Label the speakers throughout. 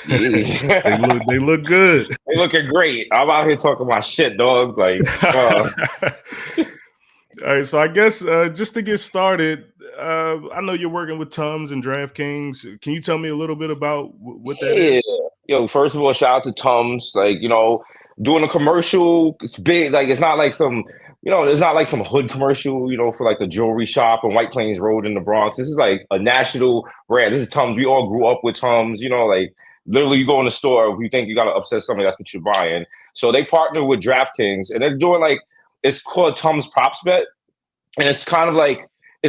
Speaker 1: Yeah.
Speaker 2: They look good.
Speaker 1: They looking great. I'm out here talking my shit, dog. Like,
Speaker 2: All right, so I guess just to get started, I know you're working with Tums and DraftKings. Can you tell me a little bit about what that
Speaker 1: yeah.
Speaker 2: is?
Speaker 1: Yo, first of all, shout out to Tums. Like, doing a commercial, it's big. Like, it's not like it's not like some hood commercial, for like the jewelry shop on White Plains Road in the Bronx. This is like a national brand. This is Tums. We all grew up with Tums, like literally you go in the store, if you think you got to upset somebody, that's what you're buying. So they partner with DraftKings and they're doing like, it's called Tums Props Bet. And it's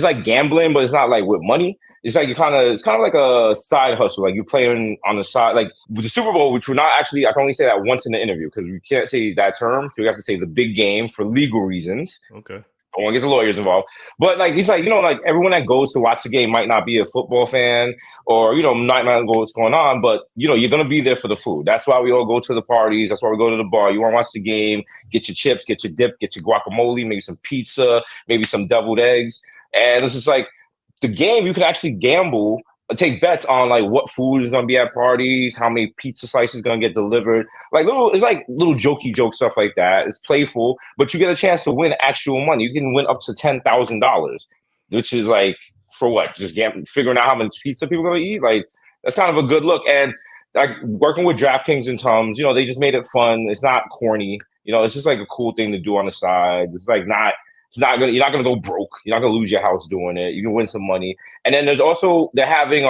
Speaker 1: like gambling, but it's not like with money. It's kind of like a side hustle. Like you're playing on the side, like with the Super Bowl, which we're not actually. I can only say that once in the interview because we can't say that term. So we have to say the big game for legal reasons.
Speaker 2: Okay.
Speaker 1: I want to get the lawyers involved. But like it's like like everyone that goes to watch the game might not be a football fan or might not know what's going on, but you're gonna be there for the food. That's why we all go to the parties. That's why we go to the bar. You want to watch the game, get your chips, get your dip, get your guacamole, maybe some pizza, maybe some deviled eggs. And it's just like the game, you can actually gamble, take bets on like what food is going to be at parties, how many pizza slices going to get delivered. It's like little jokey joke stuff like that. It's playful, but you get a chance to win actual money. You can win up to $10,000, which is like for what? Just figuring out how much pizza people are going to eat. Like that's kind of a good look. And like working with DraftKings and Tums, they just made it fun. It's not corny. It's just like a cool thing to do on the side. It's like not. You're not gonna go broke. You're not gonna lose your house doing it. You can win some money. And then there's also they're having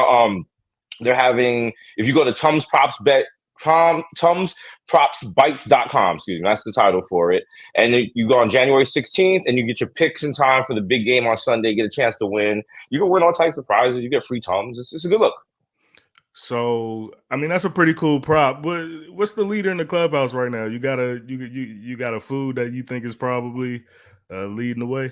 Speaker 1: if you go to Tums Props Bet TumsPropsBites.com, excuse me, that's the title for it. And you go on January 16th and you get your picks in time for the big game on Sunday, get a chance to win. You can win all types of prizes. You get free Tums. It's a good look.
Speaker 2: So, I mean, that's a pretty cool prop. What's the leader in the clubhouse right now? You got a food that you think is probably leading the way?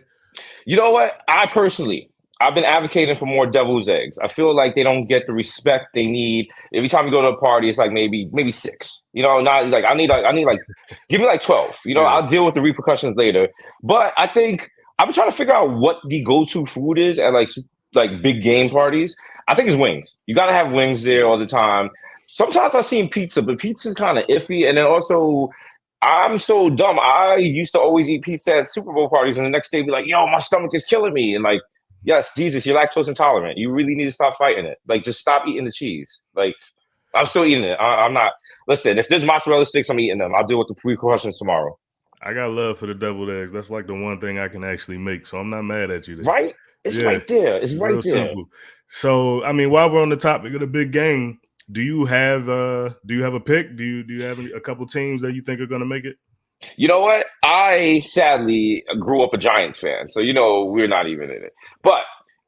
Speaker 1: You know what? I've been advocating for more devil's eggs. I feel like they don't get the respect they need. Every time you go to a party, it's like maybe six. Not like I need like give me like 12.
Speaker 2: Yeah.
Speaker 1: I'll deal with the repercussions later. But I think I'm trying to figure out what the go-to food is at like big game parties. I think it's wings. You gotta have wings there all the time. Sometimes I've seen pizza, but pizza's kind of iffy. And then also I'm so dumb. I used to always eat pizza at Super Bowl parties, and the next day be like, "Yo, my stomach is killing me." And like, yes, Jesus, you're lactose intolerant. You really need to stop fighting it. Like, just stop eating the cheese. Like, I'm still eating it. I'm not. Listen, if there's mozzarella sticks, I'm eating them. I'll deal with the precautions tomorrow.
Speaker 2: I got love for the deviled eggs. That's like the one thing I can actually make, so I'm not mad at you there.
Speaker 1: Right? It's right there. It's right there.
Speaker 2: Simple. So, I mean, while we're on the topic of the big game, do you have a pick? Do you have a couple teams that you think are going to make it?
Speaker 1: You know what? I sadly grew up a Giants fan, so we're not even in it. But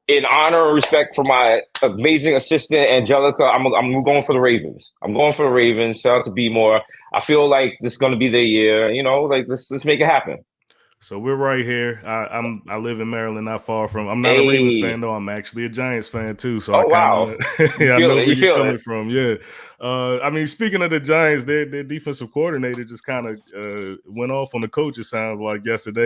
Speaker 1: in honor and respect for my amazing assistant Angelica, I'm going for the Ravens. I'm going for the Ravens. Shout out to Be More. I feel like this is going to be their year. Like let's make it happen.
Speaker 2: So we're right here. I live in Maryland, not far from. I'm not a Ravens fan though. I'm actually a Giants fan too. So I know where you're coming from. Yeah. I mean, speaking of the Giants, their defensive coordinator just kind of went off on the coach. It sounds like yesterday.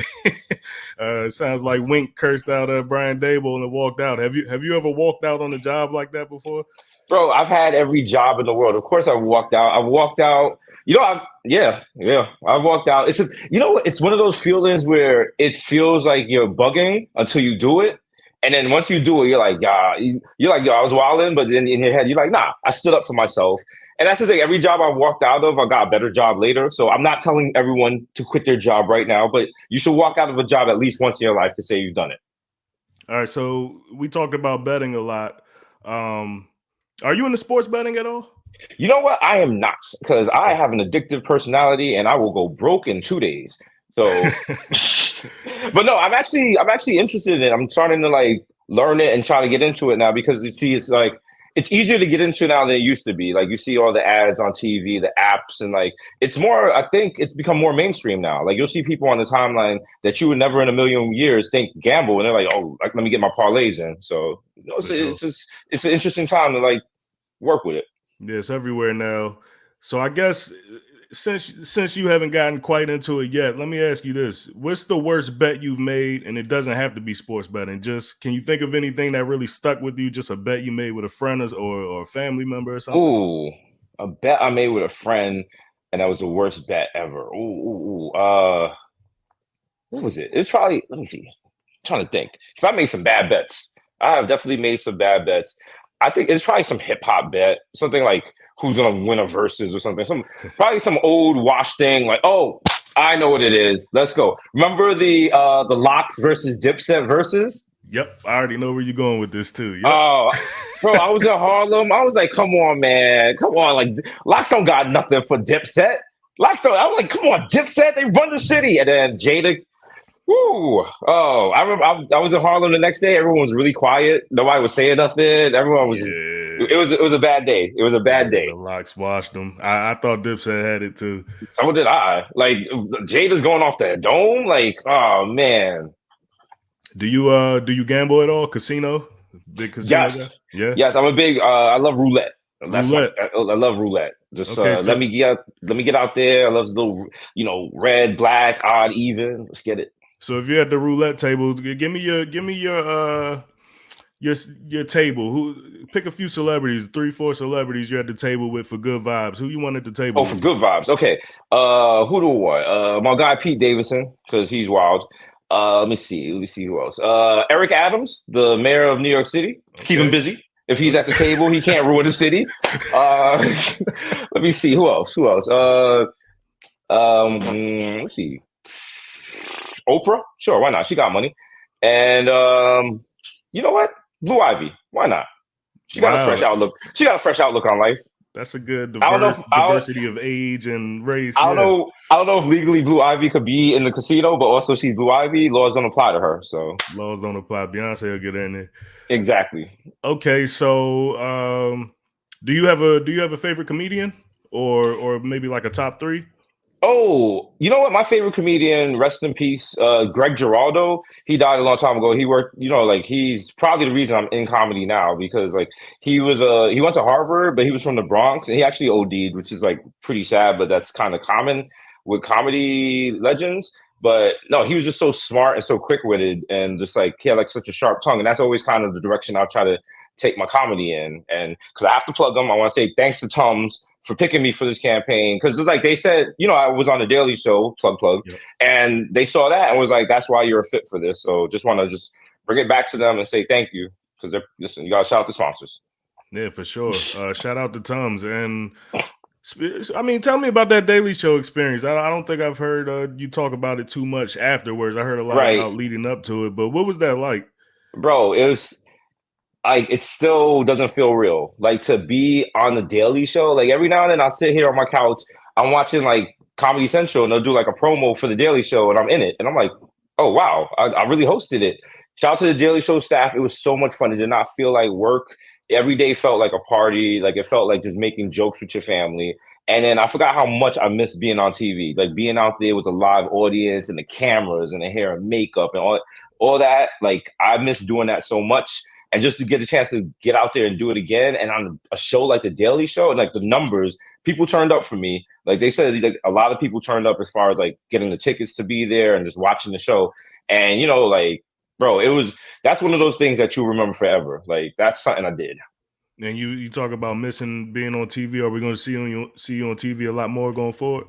Speaker 2: It sounds like Wink cursed out Brian Daboll and walked out. Have you ever walked out on a job like that before?
Speaker 1: Bro, I've had every job in the world. Of course, I've walked out. I've walked out. I've walked out. It's one of those feelings where it feels like you're bugging until you do it, and then once you do it, you're like, you're like, yo, I was wilding, but then in your head, you're like, nah, I stood up for myself. And that's the thing. Every job I walked out of, I got a better job later. So I'm not telling everyone to quit their job right now, but you should walk out of a job at least once in your life to say you've done it.
Speaker 2: All right. So we talked about betting a lot. Are you into sports betting at all?
Speaker 1: You know what? I am not, because I have an addictive personality and I will go broke in 2 days. So, but no, I'm actually interested in it. I'm starting to like learn it and try to get into it now because you see, it's easier to get into now than it used to be. Like you see all the ads on TV, the apps, and like it's more. I think it's become more mainstream now. Like you'll see people on the timeline that you would never in a million years think gamble, and they're like, "Oh, like let me get my parlays in." So it's an interesting time to like work with it.
Speaker 2: Yeah, it's everywhere now. So I guess since you haven't gotten quite into it yet, let me ask you this. What's the worst bet you've made? And it doesn't have to be sports betting. Just can you think of anything that really stuck with you? Just a bet you made with a friend or a family member or something?
Speaker 1: Ooh, A bet I made with a friend, and that was the worst bet ever. What was it? It's probably, let me see. I'm trying to think. Because I made some bad bets. I have definitely made some bad bets. I think it's probably some hip hop bet, something like who's gonna win a versus or something. Probably some old wash thing, like, oh, I know what it is. Let's go. Remember the Locks versus Dipset versus?
Speaker 2: Yep, I already know where you're going with this too. Yep.
Speaker 1: Oh, bro, I was in Harlem. I was like, come on, man. Come on. Like, Locks don't got nothing for Dipset. Locks don't. I was like, come on, Dipset. They run the city. And then Jada. Woo! Oh, I remember I was in Harlem the next day. Everyone was really quiet. Nobody was saying nothing. Everyone was just. It was a bad day. It was a bad day.
Speaker 2: The Locks washed them. I thought Dipset had it too.
Speaker 1: So did I. Like Jada's going off the dome. Like, oh man.
Speaker 2: Do you gamble at all? Casino? Big casino?
Speaker 1: Yes. Yeah. Yes, I'm a big. I love roulette.
Speaker 2: Roulette.
Speaker 1: I love roulette. Just okay, let me get out there. I love the little, red, black, odd, even. Let's get it.
Speaker 2: So if you're at the roulette table, give me your table. Pick a few celebrities, 3-4 celebrities you're at the table with for good vibes. Who you want at the table?
Speaker 1: Oh, for good vibes. Okay. Who do I want? My guy Pete Davidson, because he's wild. Let me see who else. Eric Adams, the mayor of New York City. Okay. Keep him busy. If he's at the table, he can't ruin the city. Let me see who else. Let's see. Oprah, sure, why not? She got money. And you know what? Blue Ivy, why not? She got a fresh outlook. She got a fresh outlook on life.
Speaker 2: That's a good diversity of age and race.
Speaker 1: I don't know if legally Blue Ivy could be in the casino, but also she's Blue Ivy. Laws don't apply to her, so
Speaker 2: laws don't apply. Beyonce will get in there.
Speaker 1: Exactly.
Speaker 2: Okay, so do you have a favorite comedian or maybe like a top 3?
Speaker 1: Oh, you know what? My favorite comedian, rest in peace, Greg Giraldo. He died a long time ago. He worked, he's probably the reason I'm in comedy now because he went to Harvard, but he was from the Bronx and he actually OD'd, which is pretty sad, but that's kind of common with comedy legends. But no, he was just so smart and so quick-witted and just he had such a sharp tongue. And that's always kind of the direction I'll try to take my comedy in. And because I have to plug them, I want to say thanks to Tums for picking me for this campaign. Because it's they said, I was on the Daily Show, plug, yeah. And they saw that and was that's why you're a fit for this. So just want to bring it back to them and say thank you. Because listen, you got to shout out the sponsors.
Speaker 2: Yeah, for sure. Shout out to Tums. And I mean, tell me about that Daily Show experience. I don't think I've heard you talk about it too much afterwards. I heard a lot about leading up to it. But what was that like?
Speaker 1: Bro, it was... it still doesn't feel real. To be on the Daily Show, every now and then I'll sit here on my couch, I'm watching Comedy Central and they'll do a promo for the Daily Show and I'm in it. And I'm like, oh, wow, I really hosted it. Shout out to the Daily Show staff. It was so much fun. It did not feel like work. Every day felt like a party. It felt like just making jokes with your family. And then I forgot how much I miss being on TV, being out there with the live audience and the cameras and the hair and makeup and all that. I miss doing that so much. And just to get a chance to get out there and do it again, and on a show like The Daily Show, and the numbers, people turned up for me. They said a lot of people turned up as far as getting the tickets to be there and just watching the show. And bro, that's one of those things that you'll remember forever. That's something I did.
Speaker 2: And you talk about missing being on TV. Are we going to see you on TV a lot more going forward?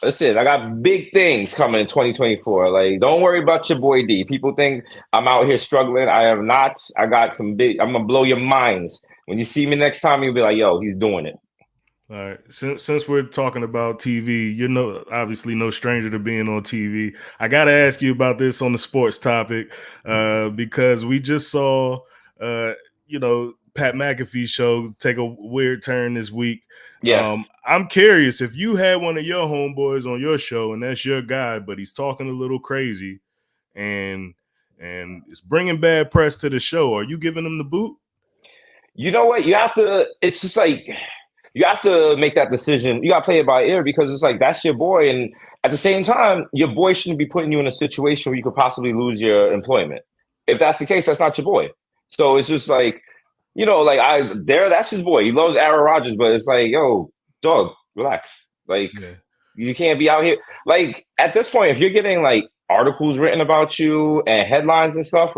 Speaker 1: Listen, I got big things coming in 2024. Don't worry about your boy D. People think I'm out here struggling. I am not. I got some big. I'm gonna blow your minds. When you see me next time, you'll be like, "Yo, he's doing it."
Speaker 2: All right. Since we're talking about TV, you're obviously no stranger to being on TV. I got to ask you about this on the sports topic because we just saw, Pat McAfee show take a weird turn this week.
Speaker 1: Yeah.
Speaker 2: I'm curious if you had one of your homeboys on your show and that's your guy, but he's talking a little crazy and it's bringing bad press to the show. Are you giving him the boot?
Speaker 1: You know what? You have to. It's just you have to make that decision. You got to play it by ear because it's that's your boy, and at the same time, your boy shouldn't be putting you in a situation where you could possibly lose your employment. If that's the case, that's not your boy. So it's just that's his boy. He loves Aaron Rodgers, but it's yo, dog, relax. You can't be out here. At this point, if you're getting articles written about you and headlines and stuff,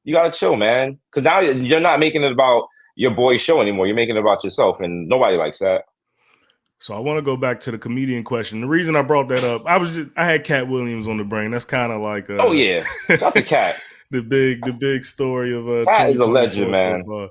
Speaker 1: you gotta chill, man. Because now you're not making it about your boy's show anymore. You're making it about yourself, and nobody likes that.
Speaker 2: So I want to go back to the comedian question. The reason I brought that up, I had Cat Williams on the brain. That's kind of like
Speaker 1: oh yeah, shout the Cat.
Speaker 2: the big story of
Speaker 1: Cat is a legend, man.
Speaker 2: So far.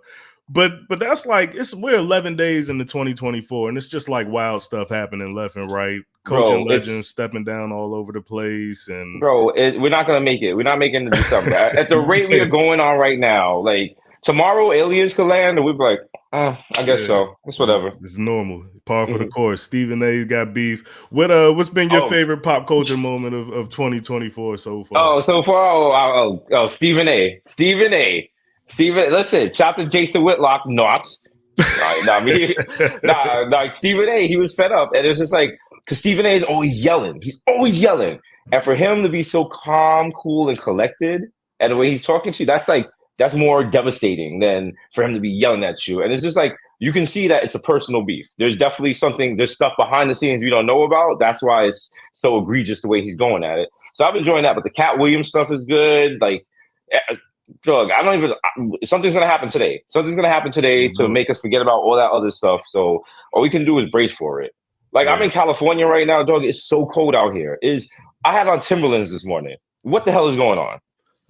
Speaker 2: But that's like we're 11 days into 2024, and it's just like wild stuff happening left and right. Coaching legends stepping down all over the place, and
Speaker 1: we're not gonna make it. We're not making it December at the rate we are going on right now. Like tomorrow, aliens could land, and we'd be like, I guess so. It's whatever.
Speaker 2: It's normal. Par for the course. Stephen A. got beef. What's been your favorite pop culture moment of 2024 so far?
Speaker 1: Stephen A. Listen, shout to Jason Whitlock, not. Stephen A. He was fed up, and it's just like because Stephen A. is always yelling. He's always yelling, and for him to be so calm, cool, and collected, and the way he's talking to you, that's more devastating than for him to be yelling at you. And it's just like, you can see that it's a personal beef. There's definitely there's stuff behind the scenes we don't know about. That's why it's so egregious the way he's going at it. So I'm enjoying that. But the Cat Williams stuff is good. Like, something's going to happen today. Something's going to happen today to make us forget about all that other stuff. So all we can do is brace for it. Like, I'm in California right now, dog. It's so cold out here. I had on Timberlands this morning. What the hell is going on?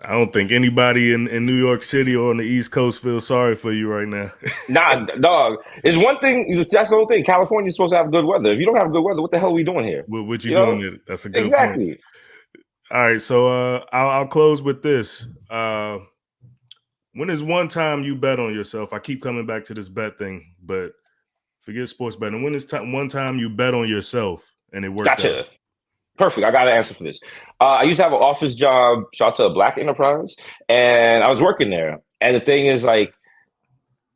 Speaker 2: I don't think anybody in New York City or on the East Coast feels sorry for you right now.
Speaker 1: Nah, dog. It's one thing. That's the whole thing. California's supposed to have good weather. If you don't have good weather, what the hell are we doing here?
Speaker 2: What you doing here? That's a good point. All right, so I'll close with this. When is one time you bet on yourself? I keep coming back to this bet thing, but forget sports betting. When is one time you bet on yourself and it worked out?
Speaker 1: Perfect. I got an answer for this. I used to have an office job, shout out to a Black enterprise, and I was working there. And the thing is, like,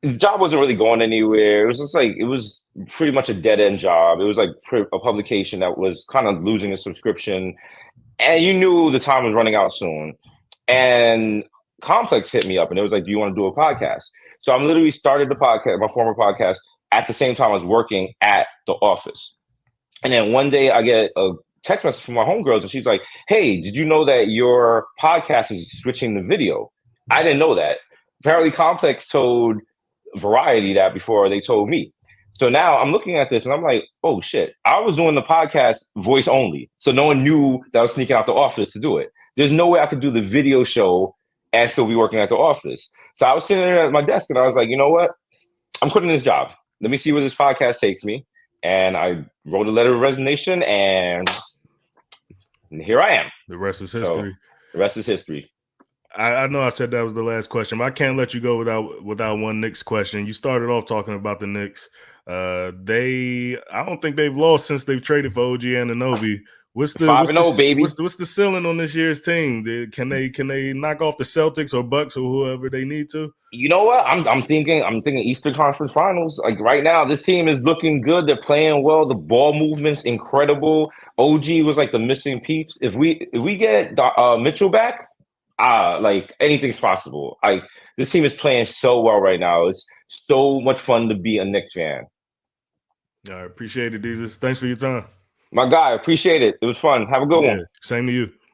Speaker 1: the job wasn't really going anywhere. It was just like, it was pretty much a dead end job. It was like a publication that was kind of losing a subscription. And you knew the time was running out soon. And Complex hit me up and it was like, do you want to do a podcast? So I'm literally started the podcast, my former podcast, at the same time I was working at the office. And then one day I get a text message from my homegirls and she's like, hey, did you know that your podcast is switching to video? I didn't know that. Apparently Complex told Variety that before they told me. So now I'm looking at this and I'm like, oh shit, I was doing the podcast voice only. So no one knew that I was sneaking out the office to do it. There's no way I could do the video show and still be working at the office. So I was sitting there at my desk and I was like, you know what? I'm quitting this job. Let me see where this podcast takes me. And I wrote a letter of resignation and here I am.
Speaker 2: The rest is history.
Speaker 1: So, the rest is history.
Speaker 2: I know I said that was the last question, but I can't let you go without one Knicks question. You started off talking about the Knicks. I don't think they've lost since they've traded for OG Anunoby. What's the ceiling on this year's team? Can they knock off the Celtics or Bucks or whoever they need to?
Speaker 1: You know what? I'm thinking Eastern Conference Finals. Like right now, this team is looking good. They're playing well. The ball movement's incredible. OG was like the missing piece. If we get Mitchell back, like anything's possible. This team is playing so well right now. It's so much fun to be a Knicks fan.
Speaker 2: All right, appreciate it, Desus. Thanks for your time.
Speaker 1: My guy, appreciate it. It was fun. Have a good one.
Speaker 2: Same to you.